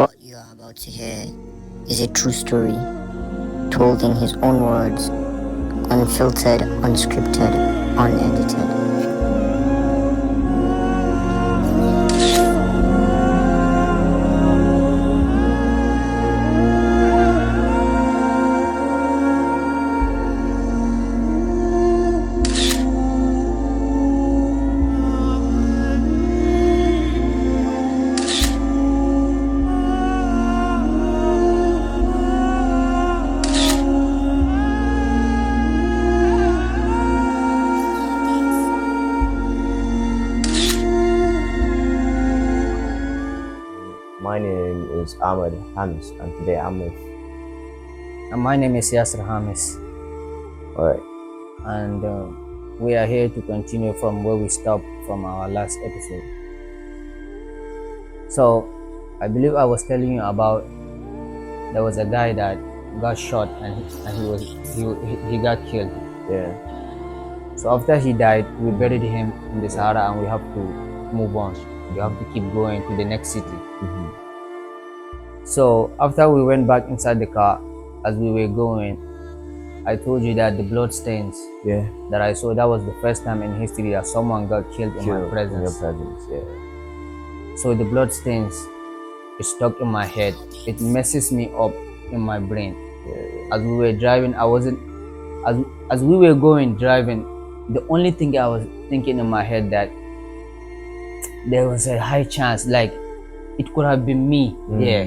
What you are about to hear is a true story, told in his own words, unfiltered, unscripted, unedited. My name is Ahmed Hamis, and today I'm with. And my name is Yaseer, Alright, and we are here to continue from where we stopped from our last episode. So, I believe I was telling you about there was a guy that got shot and he got killed. yeah, So after he died, we buried him in the Sahara, and we have to move on. We have to keep going to the next city. So after we went back inside the car, as we were going, I told you that the blood stains yeah. that I saw, that was the first time in history that someone got killed in my In your presence. presence, yeah. So the blood stains is stuck in my head. It messes me up in my brain. Yeah. As we were driving, I wasn't as we were going driving, the only thing I was thinking in my head that there was a high chance, like it could have been me there.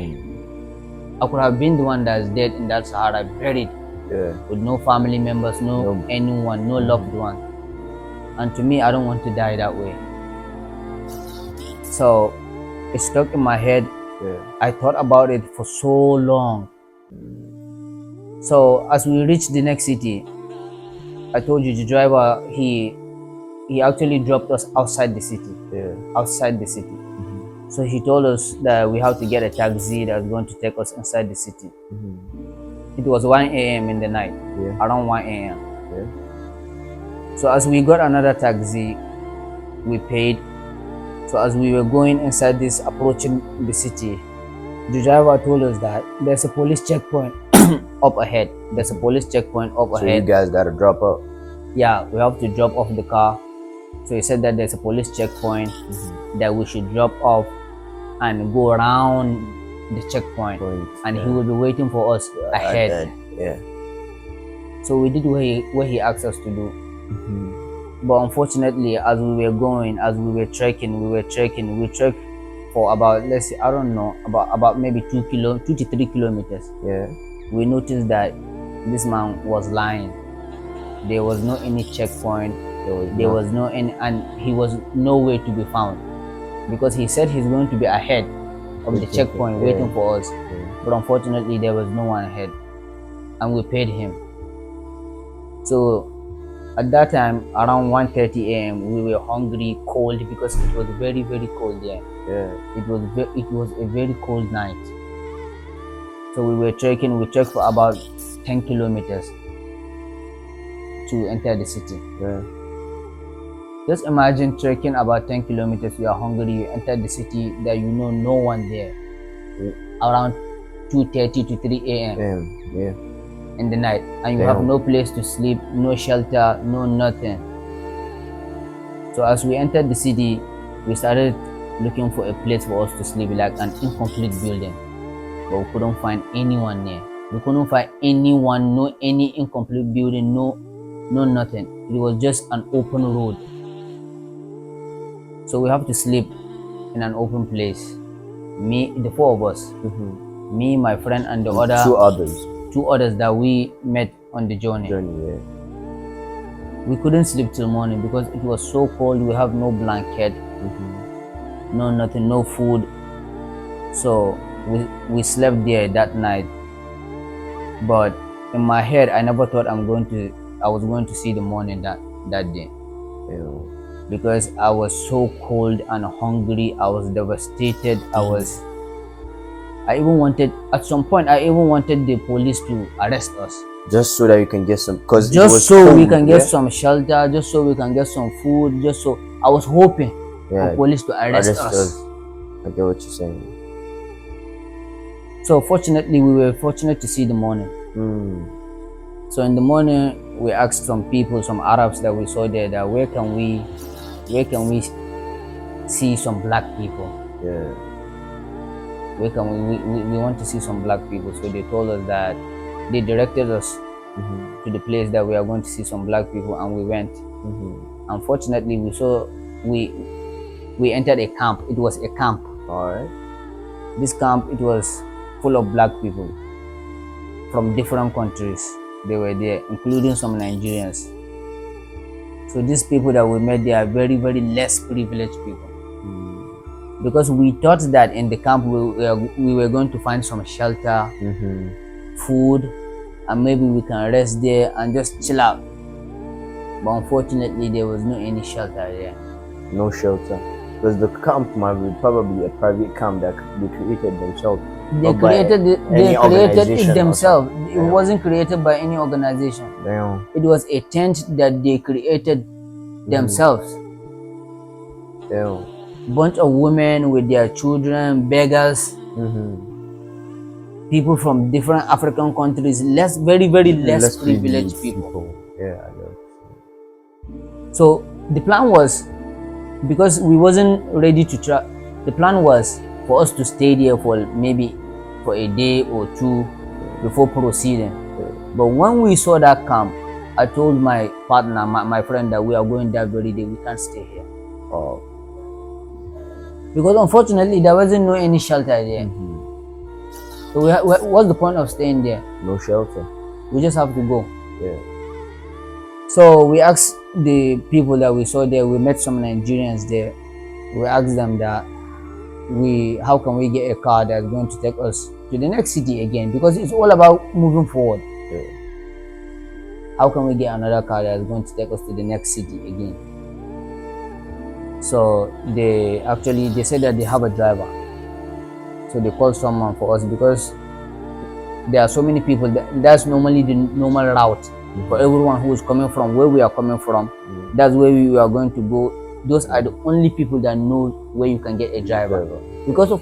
I could have been the one that's dead in that Sahara, buried Yeah. with no family members, no anyone, no loved one. And to me, I don't want to die that way. So it stuck in my head. Yeah. I thought about it for so long. So as we reached the next city, I told you the driver, he actually dropped us outside the city. Yeah. Outside the city. So he told us that we have to get a taxi that was going to take us inside the city. It was 1 a.m. in the night, Yeah. around 1 a.m. Yeah. So as we got another taxi, we paid. So as we were going inside this, approaching the city, the driver told us that there's a police checkpoint up ahead. There's a police checkpoint up So ahead. you guys gotta drop up. Yeah, we have to drop off the car. So he said that there's a police checkpoint that we should drop off and go around the checkpoint, and he will be waiting for us ahead. Yeah. So we did what he asked us to do. But unfortunately, as we were going, as we were trekking, we trekked for about, let's say, I don't know, about maybe 2 to 3 kilometers. Yeah. We noticed that this man was lying. There was no any checkpoint. There was no any, and he was nowhere to be found, because he said he's going to be ahead of the checkpoint waiting for us. But unfortunately, there was no one ahead, and we paid him. So at that time, around 1:30 a.m., we were hungry, cold, because it was very, very cold there. Yeah. It was a very cold night. So we were trekking. We trekked for about 10 kilometers to enter the city. Yeah. Just imagine trekking about 10 kilometers, you are hungry, you enter the city that you know no one there, around 2:30 to 3 a.m. Yeah. in the night, and you have no place to sleep, no shelter, no nothing. So as we entered the city, we started looking for a place for us to sleep, like an incomplete building, but we couldn't find anyone there. We couldn't find anyone, no any incomplete building, no nothing. It was just an open road. So we have to sleep in an open place. Me, the four of us, me, my friend, and the other two others that we met on the journey. Yeah. We couldn't sleep till morning because it was so cold. We have no blanket, no nothing, no food. So we slept there that night. But in my head, I never thought I was going to see the morning that day. Yeah. Because I was so cold and hungry. I was devastated. At some point I even wanted the police to arrest us, just so that you can get some, we can get some shelter, just so we can get some food, just so I was hoping for police to arrest us. I get what you're saying. So fortunately, we were fortunate to see the morning. So in the morning, we asked some people, some Arabs that we saw there, that where can we see some black people? Yeah. Where can we want to see some black people? So they told us that they directed us to the place that we are going to see some black people, and we went. Unfortunately, we entered a camp. It was a camp. All right. This camp, it was full of black people from different countries. They were there, including some Nigerians. So these people that we met, they are very, very less privileged people. Because we thought that in the camp we were going to find some shelter, food, and maybe we can rest there and just chill out. But unfortunately, there was no any shelter there. No shelter. Because the camp might be probably a private camp that they created themselves. They created it themselves. It Damn. wasn't created by any organization. Damn. It was a tent that they created themselves. Damn. Bunch of women with their children, beggars, people from different African countries, very, very less privileged people. Yeah, I know. So the plan was, because we wasn't ready to try, the plan was for us to stay there for maybe for a day or two before proceeding. But when we saw that camp, I told my partner, my friend, that we are going that very day. We can't stay here. Oh. Because unfortunately, there wasn't no any shelter there. So what's the point of staying there? No shelter. We just have to go. Yeah. So we asked the people that we saw there. We met some Nigerians there. We asked them that how can we get a car that's going to take us to the next city again? Because it's all about moving forward. Yeah. How can we get another car that's going to take us to the next city again? So they said that they have a driver. So they called someone for us, because there are so many people. That's normally the normal route for everyone who is coming from where we are coming from. That's where we are going to go. Those are the only people that know where you can get a driver. Because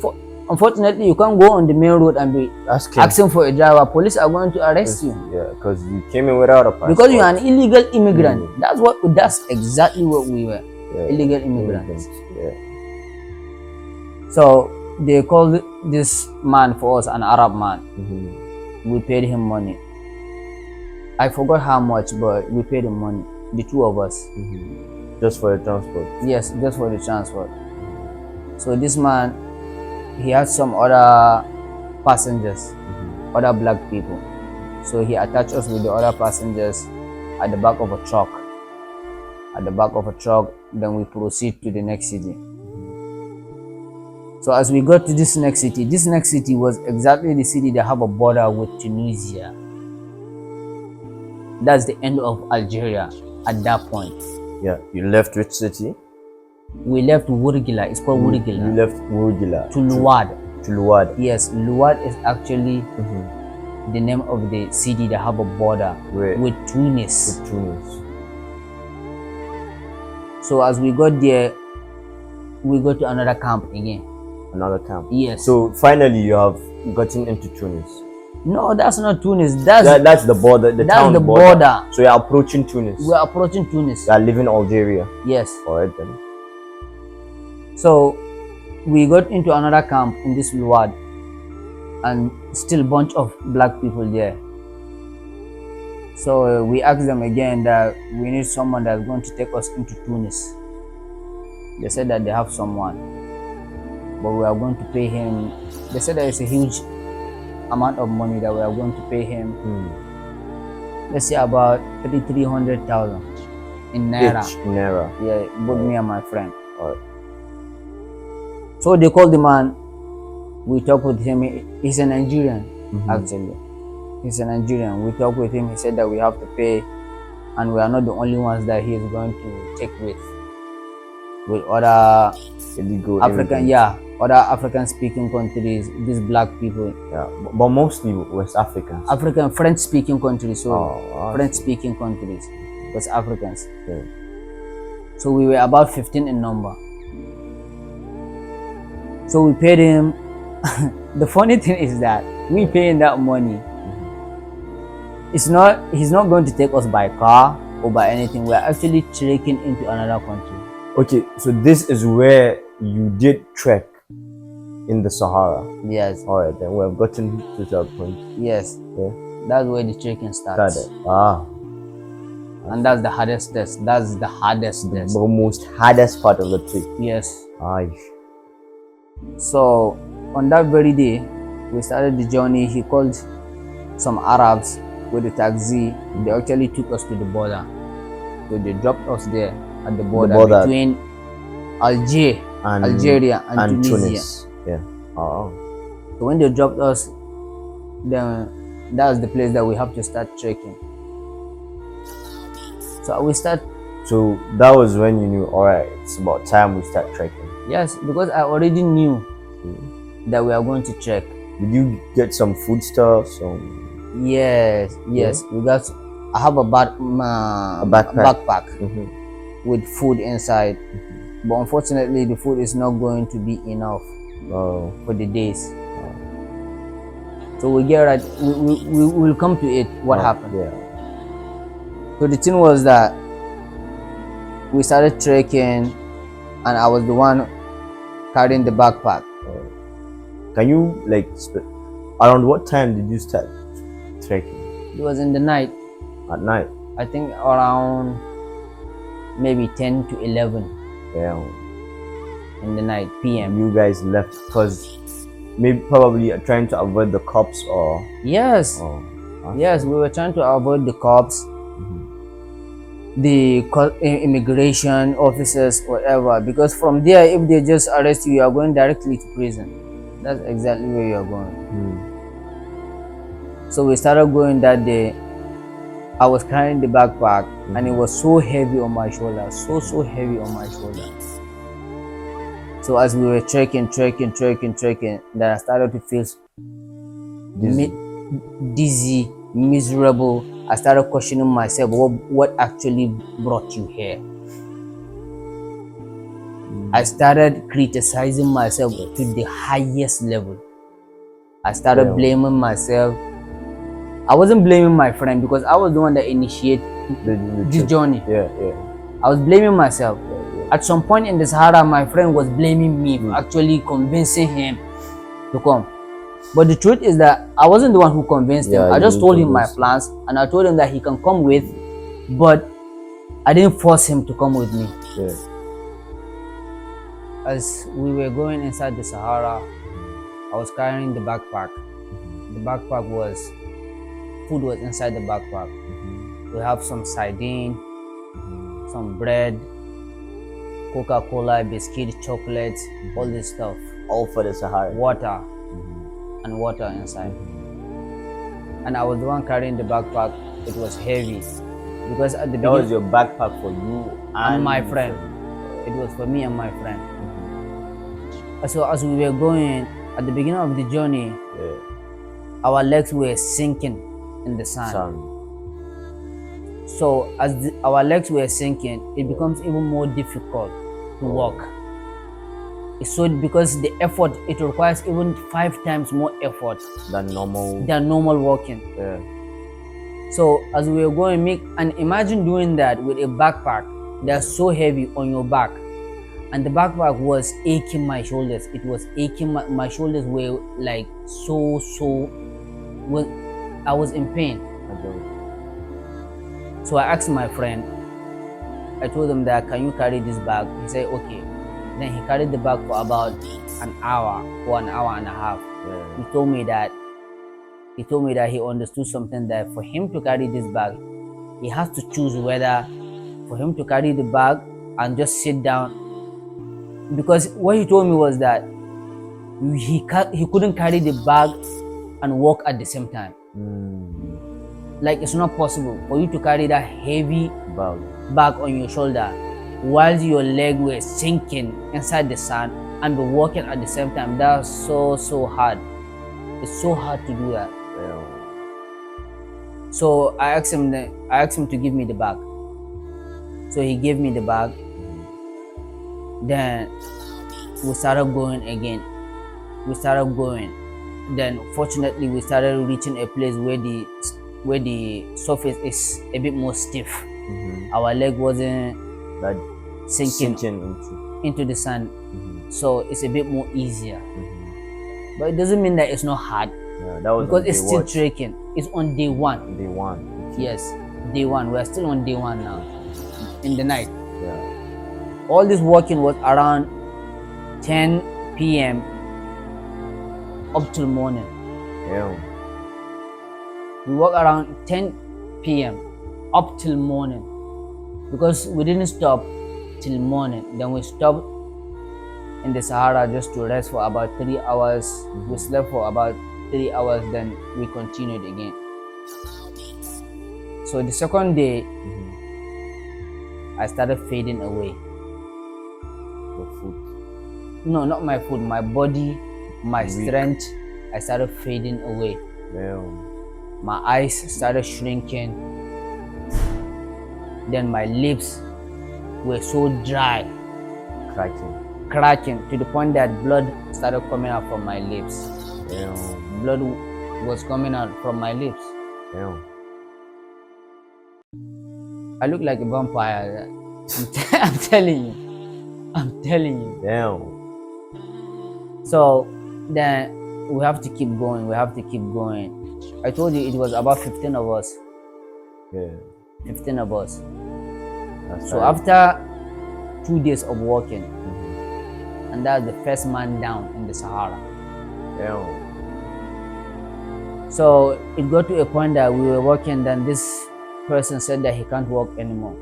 unfortunately, you can't go on the main road and be asking for a driver. Police are going to arrest you. Yeah, because you came in without a passport. Because you are an illegal immigrant. That's exactly what we were. Yeah. Illegal immigrants. Yeah. So they called this man for us, an Arab man. We paid him money. I forgot how much, but we paid him money, the two of us. Just for the transport? Yes, just for the transport. So this man, he had some other passengers, other black people. So he attached us with the other passengers at the back of a truck. Then we proceed to the next city. So as we got to this next city was exactly the city that have a border with Tunisia. That's the end of Algeria at that point. Yeah. You left which city? We left Wurgila. It's called Wurgila. You left Wurgila to Luwad. To Luwad. Yes, Luwad is actually the name of the city that have a border with Tunis. With Tunis. So as we got there, we go to another camp again. Another camp? Yes. So finally you have gotten into Tunis? No, that's not Tunis. That's the border. That's the border. So you're approaching Tunis? We're approaching Tunis. You're leaving Algeria? Yes. Alright then. So we got into another camp in this Luwad, and still a bunch of black people there. So we asked them again that we need someone that's going to take us into Tunis. They said that they have someone, but we are going to pay him. They said that it's a huge amount of money that we are going to pay him. Let's say about 300,000 in Naira. In Naira? Yeah, both me and my friend. Alright. So they called the man. We talked with him. He's a Nigerian, actually. He's a Nigerian. We talked with him. He said that we have to pay, and we are not the only ones that he is going to take with other illegal African, other African-speaking countries. These black people. Yeah, but mostly West Africans. African, French-speaking countries. So I French-speaking countries, West Africans. Yeah. So we were about 15 in number. So we paid him. The funny thing is that We paying that money. He's not going to take us by car or by anything. We're actually trekking into another country. Okay, so this is where you did trek in the Sahara. Yes. Alright, then we have gotten to that point. Yes. Yeah. That's where the trekking starts. Ah. And that's the hardest test. That's the hardest test. The most hardest part of the trip. Yes. Aye. So on that very day, we started the journey. He called some Arabs with a taxi. They actually took us to the border. So they dropped us there at the border between Algeria and Tunisia. Tunis. Yeah. Oh. So when they dropped us, then that's the place that we have to start trekking. So we start. So that was when you knew, alright, it's about time we start trekking. Yes, because I already knew that we are going to trek. Did you get some foodstuffs? Yes. We got. I have a backpack with food inside, but unfortunately, the food is not going to be enough for the days. So we get right. We will come to it. What happened? Yeah. So the thing was that we started trekking, and I was the one carrying the backpack. Can you around what time did you start trekking? It was in the night. At night? I think around maybe 10 to 11 in the night, PM. You guys left because probably trying to avoid the cops or? Yes. Yes, we were trying to avoid the cops, the immigration officers, whatever, because from there, if they just arrest you, you are going directly to prison. That's exactly where you are going. So we started going that day. I was carrying the backpack and it was so heavy on my shoulder, so heavy on my shoulder. So as we were trekking, then I started to feel dizzy, miserable. I started questioning myself, what actually brought you here? I started criticizing myself to the highest level. I started blaming myself. I wasn't blaming my friend because I was the one that initiated this journey. I was blaming myself. At some point in the Sahara, my friend was blaming me for actually convincing him to come. But the truth is that I wasn't the one who convinced him. I just told him my plans and I told him that he can come with, but I didn't force him to come with me. As we were going inside the Sahara, I was carrying the backpack. The backpack food was inside the backpack. We have some sardine, some bread, Coca-Cola, biscuit, chocolate, all this stuff. All for the Sahara. Water and water inside. And I was the one carrying the backpack. It was heavy because at the beginning. That was your backpack for you and my friend. It was for me and my friend. So as we were going at the beginning of the journey, our legs were sinking in the sand. So as our legs were sinking, it becomes even more difficult to walk. So because the effort, it requires even 5 times more effort than normal walking. So as we were going, and imagine doing that with a backpack that's so heavy on your back, and the backpack was aching my shoulders. It was aching my shoulders were like I was in pain. So I asked my friend, I told him that, can you carry this bag? He said, okay. Then he carried the bag for about an hour or an hour and a half. He told me that he understood something, that for him to carry this bag, he has to choose whether for him to carry the bag and just sit down. Because what he told me was that he couldn't carry the bag and walk at the same time. Like, it's not possible for you to carry that heavy bag on your shoulder while your leg were sinking inside the sand and be walking at the same time. That's so hard. It's so hard to do that. So I asked him to give me the bag. So he gave me the bag. Then we started going again. We started going. then fortunately we started reaching a place where the surface is a bit more stiff. Our leg wasn't That sinking into. into the sand, so it's a bit more easier. But it doesn't mean that it's not hard, Yeah, that was because on it's day still what? trekking. It's on day one. Day one. Okay. Yes, day one. We're still on day one now, in the night. Yeah. All this walking was around 10 p.m. up till morning. Yeah. We walk around 10 p.m. up till morning, because we didn't stop till morning. Then we stopped in the Sahara just to rest for about 3 hours. We slept for about 3 hours, then we continued again. So the second day, I started fading away. The food. No, not my food, my body, my Weak. strength. I started fading away. Yeah. My eyes started shrinking. Then my lips were so dry, cracking to the point that blood started coming out from my lips. Yeah. Blood was coming out from my lips. Yeah. I look like a vampire. I'm telling you. I'm telling you. Damn. So then we have to keep going. We have to keep going. I told you it was about 15 of us. Yeah. 15 of us. That's So right. after 2 days of walking, and that's the first man down in the Sahara. Damn. So it got to a point that we were walking, then this person said that he can't walk anymore.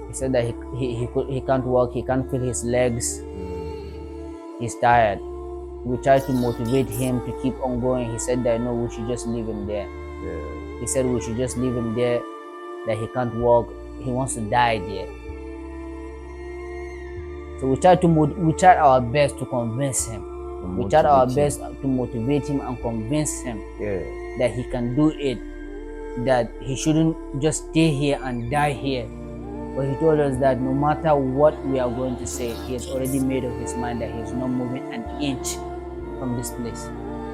He said that he can't walk, he can't feel his legs, he's tired. We tried to motivate him to keep on going. He said that no, we should just leave him there. Yeah. He said we should just leave him there, that he can't walk, he wants to die there. So we tried our best to convince him. We tried our best to motivate him and convince him that he can do it, that he shouldn't just stay here and die here. But he told us that no matter what we are going to say, he has already made up his mind that he is not moving an inch from this place.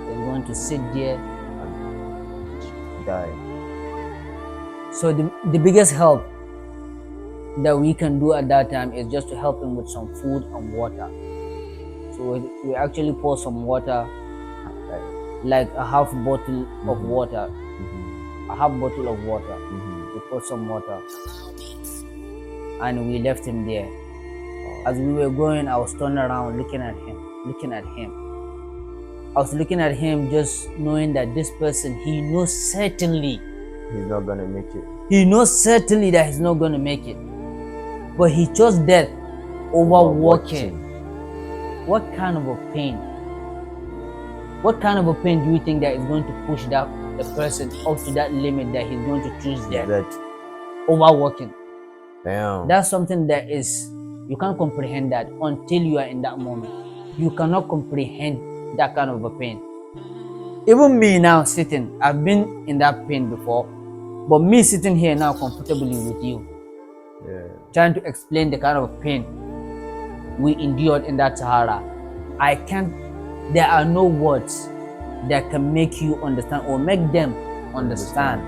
He's going to sit there and die. So the biggest help that we can do at that time is just to help him with some food and water. So we actually pour some water, like a half bottle of water. A half bottle of water. We pour some water, and we left him there. As we were going, I was turning around, looking at him. I was looking at him, just knowing that this person, he knows certainly he's not gonna make it. He knows certainly that he's not gonna make it. But he chose death over walking. What kind of a pain? What kind of a pain do you think that is going to push the person up to that limit that he's going to choose death over walking? Damn. That's something that is, you can't comprehend that until you are in that moment. You cannot comprehend that kind of a pain. Even me now sitting, I've been in that pain before, but me sitting here now comfortably with you, trying to explain the kind of pain we endured in that Sahara, there are no words that can make you understand or make them understand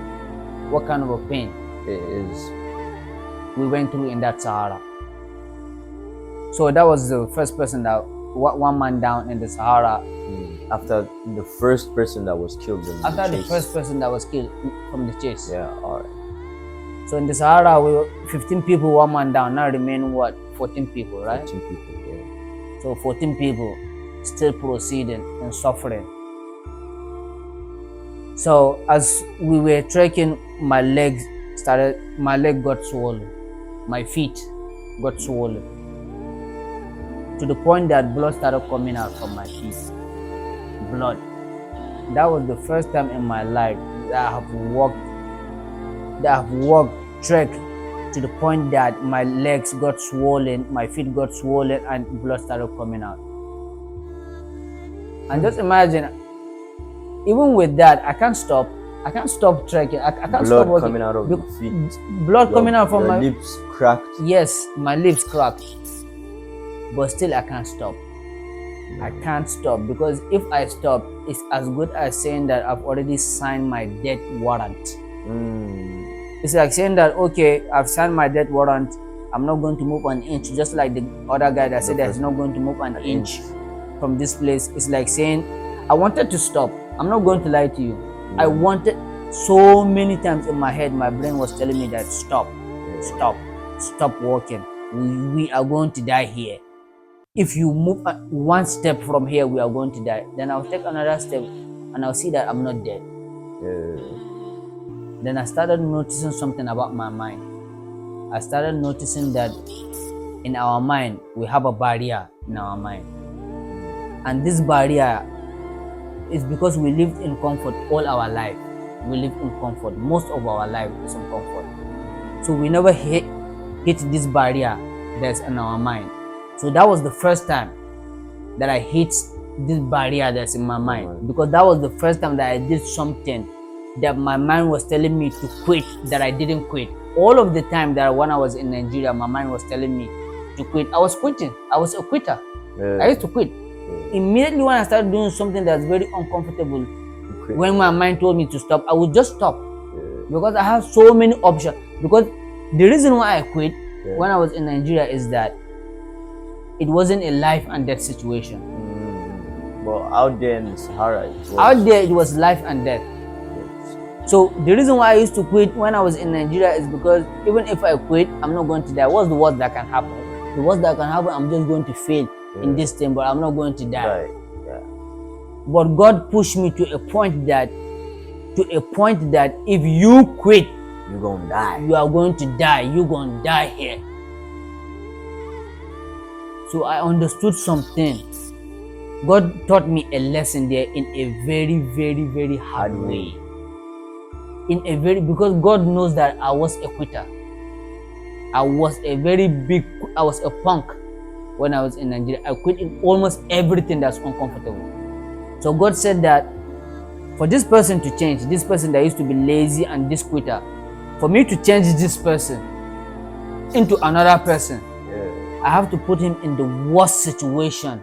what kind of a pain it is we went through in that Sahara. So that was the first person that, one man down in the Sahara. After the first person that was killed After the first person that was killed from the chase. Yeah, alright. So in the Sahara, we were 15 people, one man down. Now remain what? 14 people, right? 14 people, yeah. So 14 people still proceeding and suffering. So as we were trekking, my leg got swollen. My feet got swollen to the point that blood started coming out from my feet. Blood. That was the first time in my life that I have walked, trek to the point that my legs got swollen, my feet got swollen, and blood started coming out. And just imagine, even with that, I can't stop trekking. I can't stop walking. Blood coming out of your feet. Blood coming out from my lips cracked. Yes, my lips cracked. But still, I can't stop. I can't stop, because if I stop, it's as good as saying that I've already signed my death warrant. It's like saying that, okay, I've signed my death warrant, I'm not going to move an inch, just like the other guy that said that he's not going to move an inch from this place. It's like saying, I wanted to stop. I'm not going to lie to you. I wanted so many times in my head, my brain was telling me that stop walking. We are going to die here. If you move one step from here, we are going to die. Then I'll take another step and I'll see that I'm not dead. Then I started noticing something about my mind. I started noticing that in our mind, we have a barrier in our mind. And this barrier is because we lived in comfort all our life. We live in comfort. Most of our life is in comfort. So we never hit this barrier that's in our mind. So that was the first time that I hit this barrier that's in my mind. Because that was the first time that I did something that my mind was telling me to quit, that I didn't quit. All of the time that when I was in Nigeria, my mind was telling me to quit. I was quitting. I was a quitter. I used to quit. Immediately when I started doing something that's very uncomfortable, when my mind told me to stop, I would just stop. Because I have so many options. Because the reason why I quit when I was in Nigeria is that it wasn't a life and death situation. But out there in the Sahara, it was life and death. So the reason why I used to quit when I was in Nigeria is because even if I quit, I'm not going to die. What's the worst that can happen? The worst that can happen, I'm just going to fail in this thing, but I'm not going to die. But God pushed me to a point that if you quit, you're gonna die. You are going to die. You're gonna die here. So I understood something. God taught me a lesson there in a very, very, very hard way. Because God knows that I was a quitter. I was a punk when I was in Nigeria. I quit in almost everything that's uncomfortable. So God said that for this person to change, this person that used to be lazy and this quitter, for me to change this person into another person, I have to put him in the worst situation.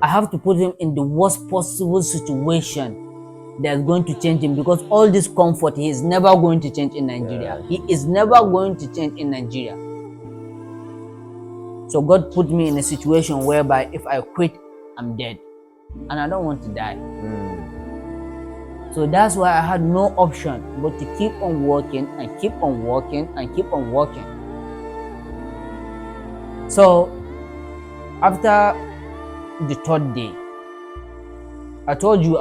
I have to put him in the worst possible situation that's going to change him, because all this comfort, he is never going to change in Nigeria. He is never going to change in Nigeria. So God put me in a situation whereby if I quit, I'm dead. And I don't want to die. So that's why I had no option but to keep on working and keep on working and keep on working. So after the third day, I told you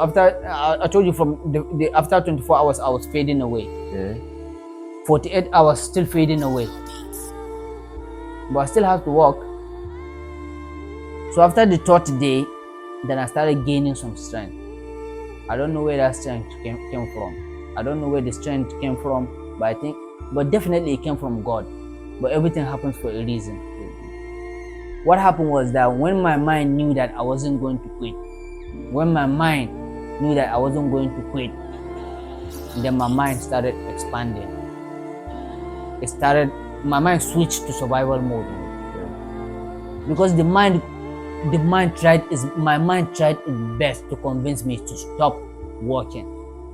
from the after 24 hours I was fading away. 48 hours still fading away. But I still have to work. So after the third day, then I started gaining some strength. I don't know where that strength came from. I don't know where the strength came from, but definitely it came from God. But everything happens for a reason. What happened was that when my mind knew that I wasn't going to quit, then my mind started expanding. My mind switched to survival mode. Because my mind tried its best to convince me to stop working,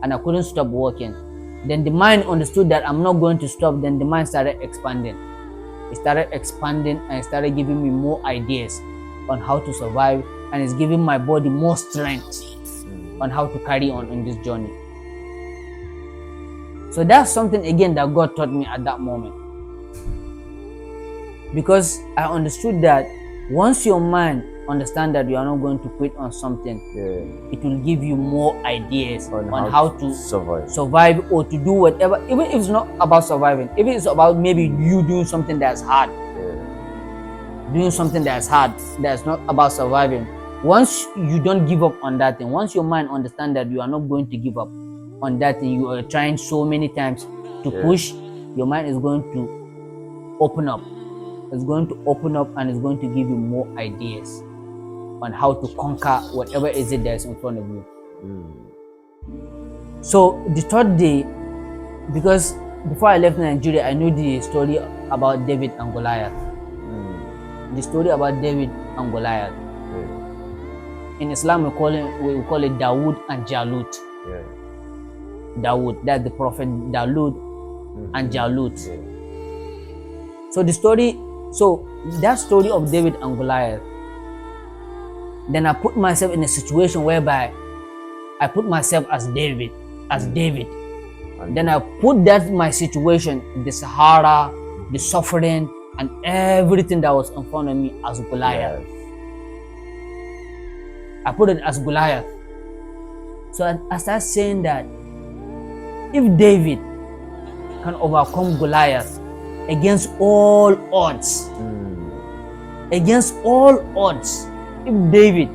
and I couldn't stop working. Then the mind understood that I'm not going to stop. Then the mind started expanding. It started expanding and it started giving me more ideas on how to survive, and it's giving my body more strength on how to carry on in this journey. So that's something again that God taught me at that moment, because I understood that once your mind understand that you are not going to quit on something, it will give you more ideas on how to survive or to do whatever, even if it's not about surviving, even if it's about maybe you doing something that's hard, that's not about surviving. Once you don't give up on that thing, once your mind understand that you are not going to give up on that thing, you are trying so many times to push, your mind is going to open up. It's going to open up and it's going to give you more ideas on how to conquer whatever is it that's in front of you. So the third day, because before I left Nigeria, I knew the story about David and Goliath. The story about David and Goliath. In Islam, we call it Dawood and Jalut. Yeah. Dawood, that's the prophet Dawood and Jalut. Yeah. So that story of David and Goliath, then I put myself in a situation whereby I put myself as David, And then I put that my situation, the Sahara, the suffering, and everything that was in front of me as Goliath. Yes. I put it as Goliath. So I started saying that if David can overcome Goliath against all odds, if David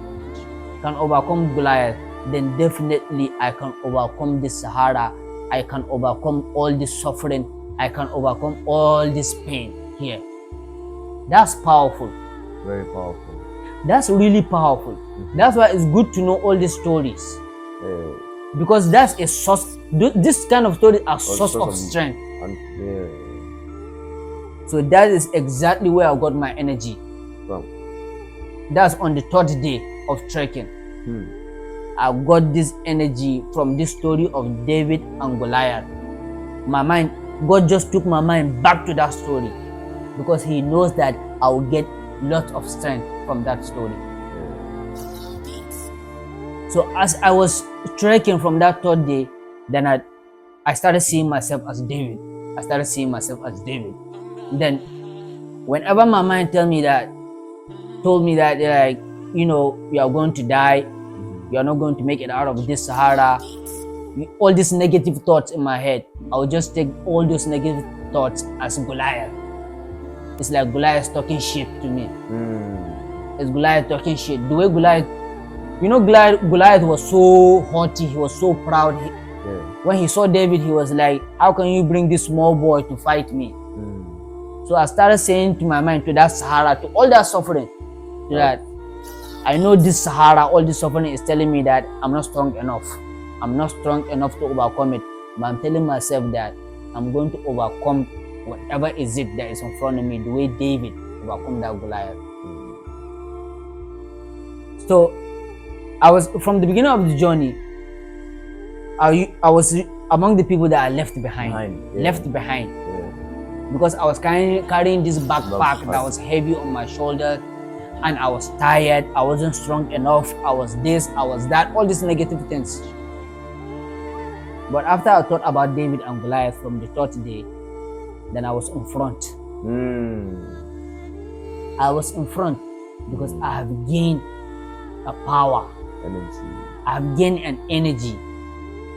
can overcome Goliath, then definitely I can overcome this Sahara. I can overcome all this suffering. I can overcome all this pain here. That's powerful. Very powerful. That's really powerful. That's why it's good to know all these stories. Yeah. Because that's a source. This kind of stories are source of strength. Yeah. So that is exactly where I got my energy. From. That's on the third day of trekking. I got this energy from this story of David and Goliath. My mind, God just took my mind back to that story because He knows that I will get lots of strength from that story. So as I was trekking from that third day, then I started seeing myself as David. Then whenever my mind told me that like, you know, you are going to die, you are not going to make it out of this Sahara, all these negative thoughts in my head, I would just take all those negative thoughts as Goliath. It's like Goliath talking shit to me. It's Goliath talking shit. The way Goliath, you know, Goliath was so haughty, he was so proud. When he saw David, he was like, how can you bring this small boy to fight me? So I started saying to my mind, to that Sahara, to all that suffering, to that, I know this Sahara, all this suffering is telling me that I'm not strong enough. I'm not strong enough to overcome it. But I'm telling myself that I'm going to overcome whatever is it that is in front of me, the way David overcome that Goliath. So I was, from the beginning of the journey, I was among the people that are left behind. Because I was carrying this backpack that was heavy on my shoulder, and I was tired, I wasn't strong enough, I was this, I was that, all these negative things. But after I thought about David and Goliath from the third day, then I was in front. I was in front because I have gained a power. I have gained an energy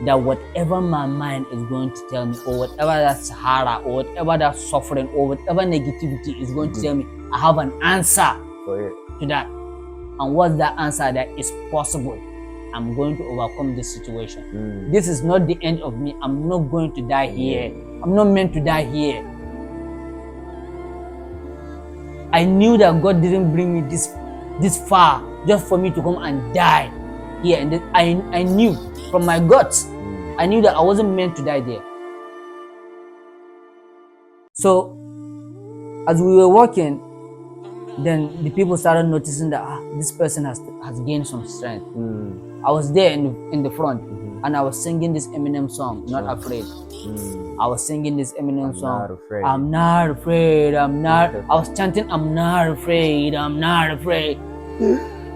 that whatever my mind is going to tell me, or whatever that Sahara, or whatever that suffering, or whatever negativity is going to tell me, I have an answer to that. And what's that answer? That is possible. I'm going to overcome this situation. This is not the end of me. I'm not going to die here. I'm not meant to die here. I knew that God didn't bring me this far just for me to come and die here. And I knew from my guts, I knew that I wasn't meant to die there. So as we were walking, then the people started noticing that this person has gained some strength. I was there in the front, and I was singing this Eminem song, Not Afraid. I was singing this Eminem song. I'm not afraid. I was chanting, I'm not afraid. I'm not afraid.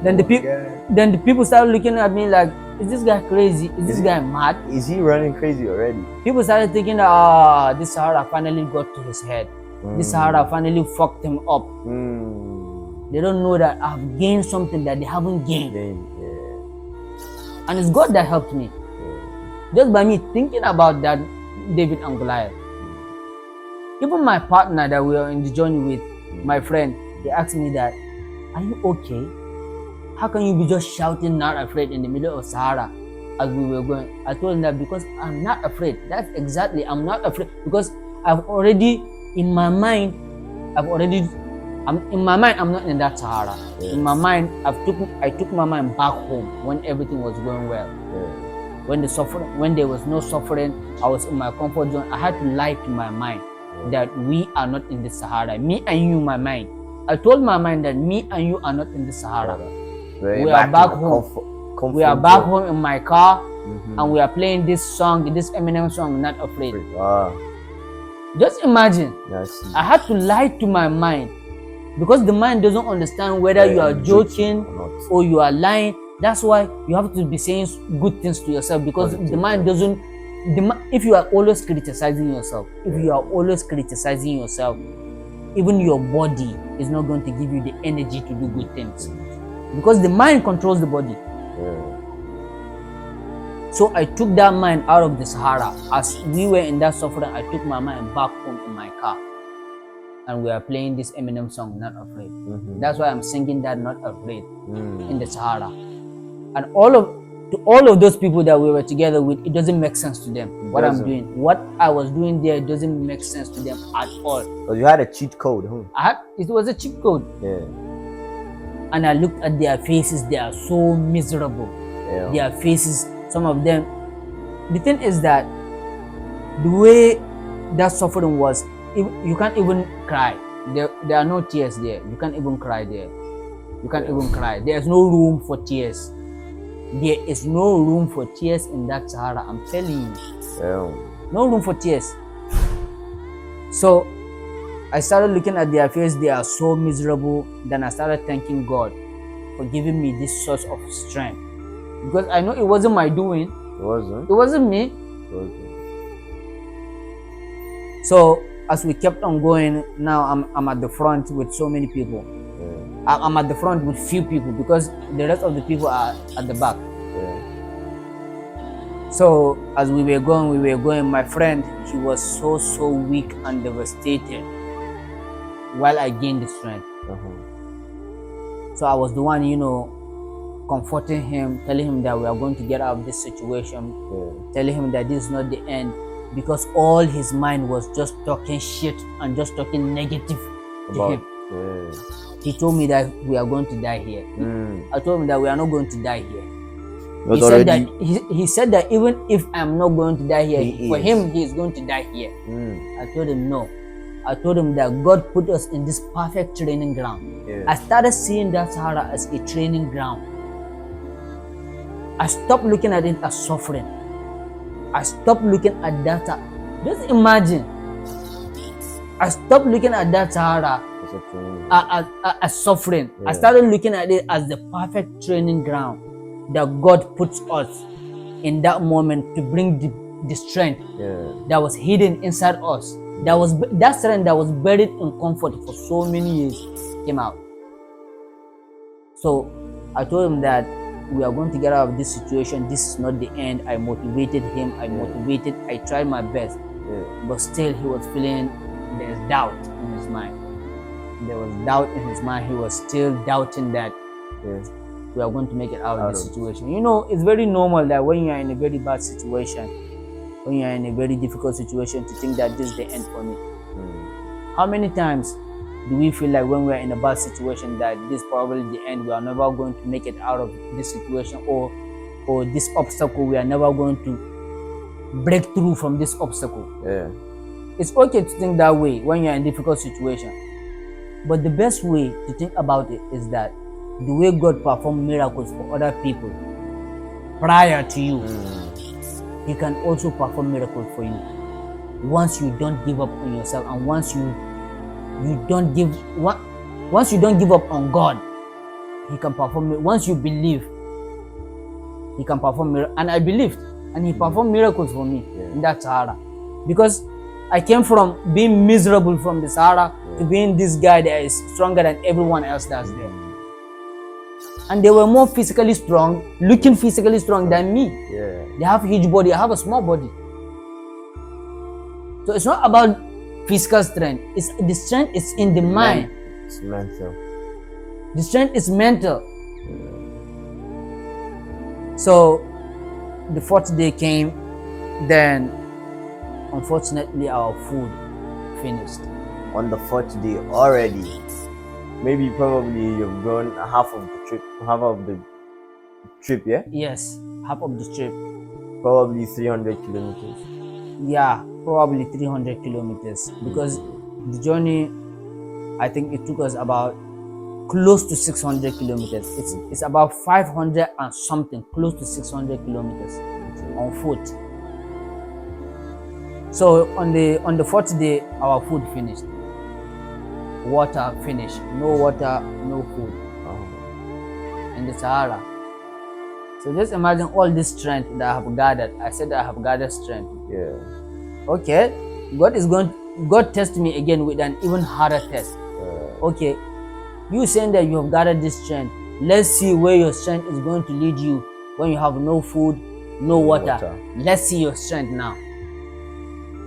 Then the people started looking at me like, is this guy crazy? Is this guy mad? Is he running crazy already? People started thinking that this Sahara finally got to his head. This Sahara finally fucked him up. They don't know that I've gained something that they haven't gained. And it's God that helped me. Just by me thinking about that David and Goliath. Even my partner that we were in the journey with, my friend, he asked me that, are you okay? How can you be just shouting not afraid in the middle of Sahara as we were going? I told him that because I'm not afraid. That's exactly, I'm not afraid. Because I've already, in my mind, I'm not in that Sahara. In my mind, I took my mind back home when everything was going well. When there was no suffering, I was in my comfort zone. I had to lie to my mind that we are not in the Sahara. Me and you, my mind. I told my mind that me and you are not in the Sahara. We are back home. We are back home in my car, and we are playing this song, this Eminem song, Not Afraid. Just imagine. I had to lie to my mind, because the mind doesn't understand whether you are joking or you are lying. That's why you have to be saying good things to yourself, because the mind doesn't. If you are always criticizing yourself, even your body is not going to give you the energy to do good things, because the mind controls the body. So I took that mind out of the Sahara. As we were in that suffering, I took my mind back home in my car, and we are playing this Eminem song, Not Afraid. That's why I'm singing that Not Afraid in the Sahara. And all of those people that we were together with, it doesn't make sense to them. What I'm doing, what I was doing there, doesn't make sense to them at all. Because you had a cheat code, It was a cheat code. And I looked at their faces, they are so miserable. Their faces, some of them. The thing is that the way that suffering was, you can't even cry. There are no tears there. You can't even cry there. There's no room for tears. There is no room for tears in that Sahara. I'm telling you. No room for tears. So I started looking at their face. They are so miserable. Then I started thanking God for giving me this source of strength. Because I know it wasn't my doing. It wasn't? It wasn't me. It wasn't. So as we kept on going, now I'm at the front with so many people. I'm at the front with few people, because the rest of the people are at the back. So as we were going, my friend, he was so weak and devastated, while I gained the strength. So I was the one, comforting him, telling him that we are going to get out of this situation, telling him that this is not the end, because all his mind was just talking shit and just talking negative to him. He told me that we are going to die here. I told him that we are not going to die here. He said that even if I'm not going to die here, for him, he is going to die here. I told him no. I told him that God put us in this perfect training ground. I started seeing that Sahara as a training ground. I stopped looking at it as suffering. I stopped looking at that. Just imagine. I stopped looking at that Sahara as suffering. I started looking at it as the perfect training ground that God puts us in that moment to bring the strength that was hidden inside us. That strength that was buried in comfort for so many years came out. So I told him that we are going to get out of this situation. This is not the end. I motivated him. I tried my best. But still he was feeling there's doubt in his mind. There was doubt in his mind. He was still doubting that we are going to make it out of this situation. It's very normal that when you are in a very bad situation, when you are in a very difficult situation, to think that this is the end for me. How many times do we feel like when we are in a bad situation that this is probably the end, we are never going to make it out of this situation, or this obstacle, we are never going to break through from this obstacle? It's okay to think that way when you are in a difficult situation. But the best way to think about it is that the way God performed miracles for other people prior to you, He can also perform miracles for you. Once you don't give up on yourself, and once you don't give up on God, He can perform. Once you believe, He can perform miracles. And I believed, and He performed miracles for me in that Sahara, because I came from being miserable from the Sahara to being this guy that is stronger than everyone else that's there. And they were more physically strong, looking physically strong than me. They have a huge body, I have a small body. So it's not about physical strength. The strength is in the mind. It's mental. The strength is mental. So the fourth day came, then unfortunately our food finished. On the fourth day already. Maybe probably you've gone half of the trip, yeah? Yes, half of the trip. Probably 300 kilometers. Yeah, probably 300 kilometers. Because the journey, I think it took us about close to 600 kilometers. It's about 500 and something, close to 600 kilometers on foot. So on the fourth day, our food finished, water finished, no water, no food in the Sahara. So just imagine all this strength that I have gathered. I said I have gathered strength. Yeah. Okay, God test me again with an even harder test. Okay, you saying that you have gathered this strength. Let's see where your strength is going to lead you when you have no food, no water. Let's see your strength now.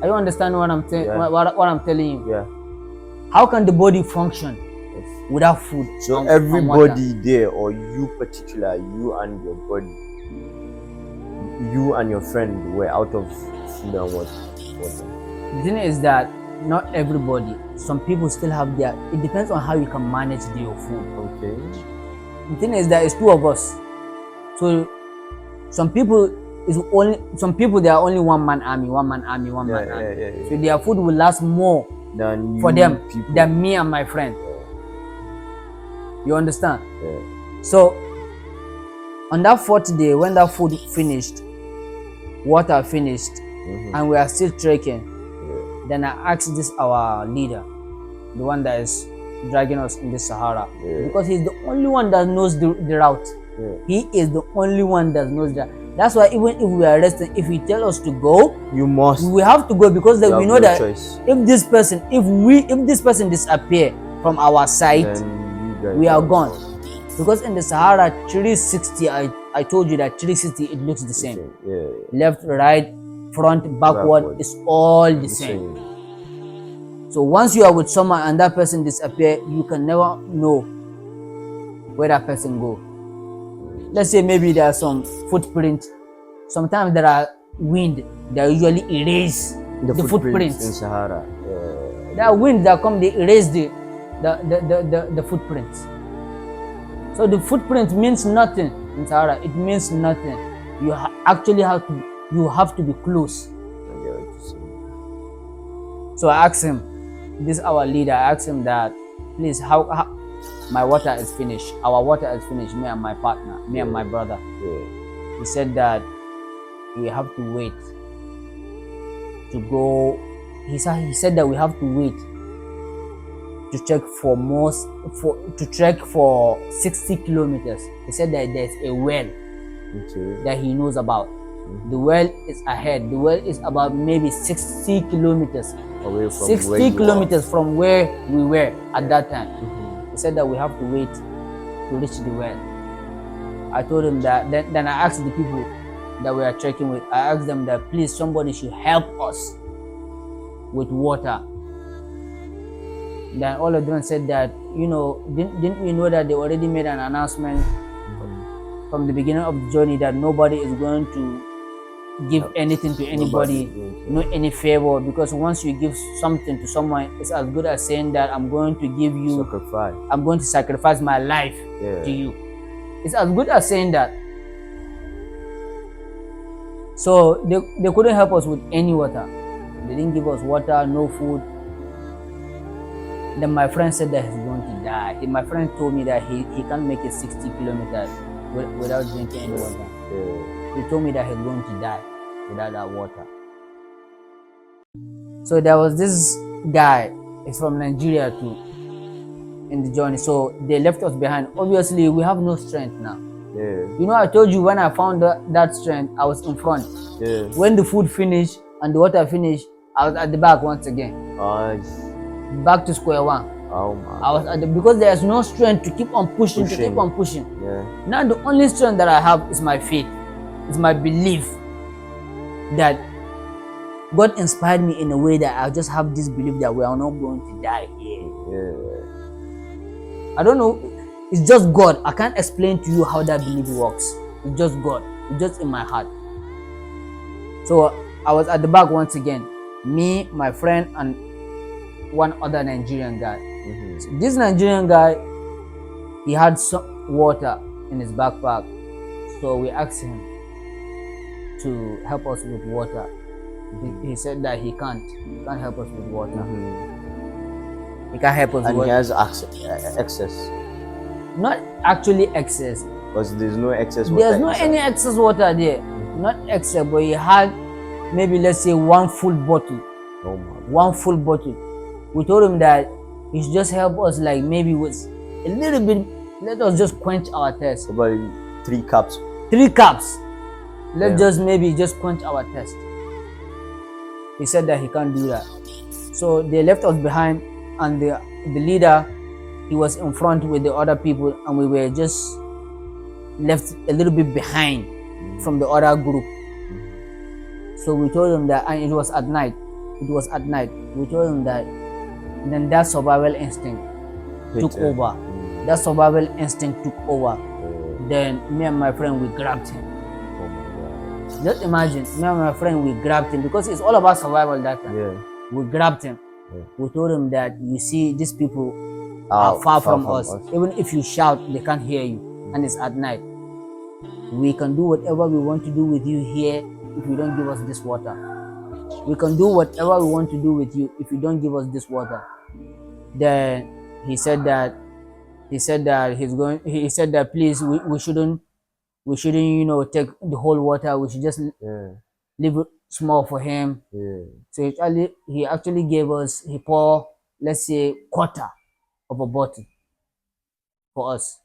Are you understanding what I'm saying? Yeah. What I'm telling you? Yeah. How can the body function without food? So and everybody there, or you particular, you and your body, you and your friend were out of food and water. The thing is that not everybody. Some people still have their. It depends on how you can manage your food. Okay. The thing is that it's two of us. So some people they are only one man army. Yeah. So their food will last more Than for them people. than me and my friend. You understand? Yeah. So on that fourth day, when that food finished, water finished, and we are still trekking, then I asked this our leader, the one that is dragging us in the Sahara, because he's the only one that knows the route. He is the only one that knows that. That's why even if we are resting, if he tell us to go, You must. we have to go, because we know that choice. if this person disappear from our sight, Then you guys we are gone. Because in the Sahara, 360, I told you that 360 it looks the same. Yeah. Left, right, front, backward, it's all the same. So once you are with someone and that person disappear, you can never know where that person go. Let's say maybe there are some footprints. Sometimes there are wind that usually erase the footprints. In Sahara. There are winds that come, they erase the footprints. So the footprint means nothing in Sahara. It means nothing. You actually have to be close. So I asked him, this is our leader, I asked him that, please, how my water is finished. Our water is finished, me and my partner, me and my brother. He said that we have to wait to go. He said that we have to wait to trek for 60 kilometers. He said that there's a well that he knows about. The well is ahead. The well is about maybe 60 kilometers away from 60 kilometers from where we were at that time. He said that we have to wait to reach the well. I told him that. Then I asked the people that we are trekking with, I asked them that please somebody should help us with water. Then all of them said that, didn't we know that they already made an announcement from the beginning of the journey that nobody is going to give anything to anybody, no any favor, because once you give something to someone, it's as good as saying that I'm going to give you, I'm going to sacrifice my life to you. It's as good as saying that. So they couldn't help us with any water. They didn't give us water, no food. Then my friend said that he's going to die. My friend told me that he can't make it 60 kilometers without drinking any water. He told me that he's going to die without that water. So there was this guy, he's from Nigeria too, in the journey. So they left us behind. Obviously, we have no strength now. I told you when I found that strength, I was in front. When the food finished and the water finished, I was at the back once again. Back to square one. I was because there's no strength to keep on pushing. Now the only strength that I have is my faith. It's my belief that God inspired me in a way that I just have this belief that we are not going to die here. I don't know. It's just God. I can't explain to you how that belief works. It's just God. It's just in my heart. So I was at the back once again. Me, my friend, and one other Nigerian guy. So this Nigerian guy, he had some water in his backpack. So we asked him to help us with water. He said that he can't help us with water. He can't help us with water. And he has access. not actually excess. Because there's no excess water. There's no inside. any excess water there. Not excess, but he had maybe, let's say, one full bottle. Oh my God. One full bottle. We told him that he should just help us, like maybe with a little bit. Let us just quench our thirst. About 3 cups. 3 cups. Let's Yeah. just maybe just quench our thirst. He said that he can't do that. So they left us behind, and the leader, he was in front with the other people, and we were just left a little bit behind from the other group. So we told him that, and it was at night. We told him that then that survival instinct took over. That survival instinct took over. Then me and my friend, we grabbed him. Oh my God. Just imagine, me and my friend, we grabbed him because it's all about survival that time. Yeah. We grabbed him. Yeah. We told him that, you see, these people are far from us. Even if you shout, they can't hear you, and it's at night. We can do whatever we want to do with you here if you don't give us this water. We can do whatever we want to do with you if you don't give us this water. Then he said that please, we shouldn't, take the whole water. We should just leave it small for him. Yeah. So he actually gave us, he poured, let's say, quarter of a bottle for us.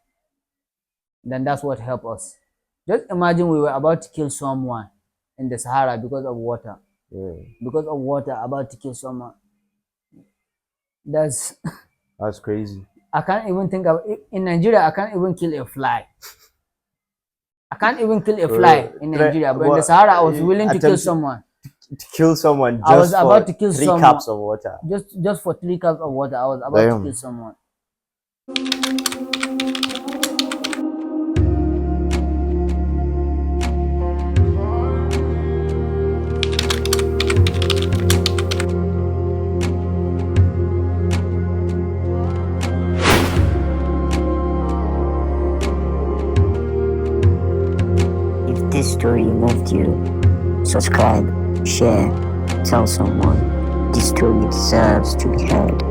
Then that's what helped us. Just imagine we were about to kill someone in the Sahara because of water. Yeah. Because of water, about to kill someone. That's crazy. I can't even think of it. In Nigeria, I can't even kill a fly. I can't even kill a fly in Nigeria, but in the Sahara, I was willing to kill someone. To kill someone just I was about to kill 3 someone. cups of water. Just for 3 cups of water, I was about to kill someone. If this story moved you, subscribe, share, tell someone. This story deserves to be heard.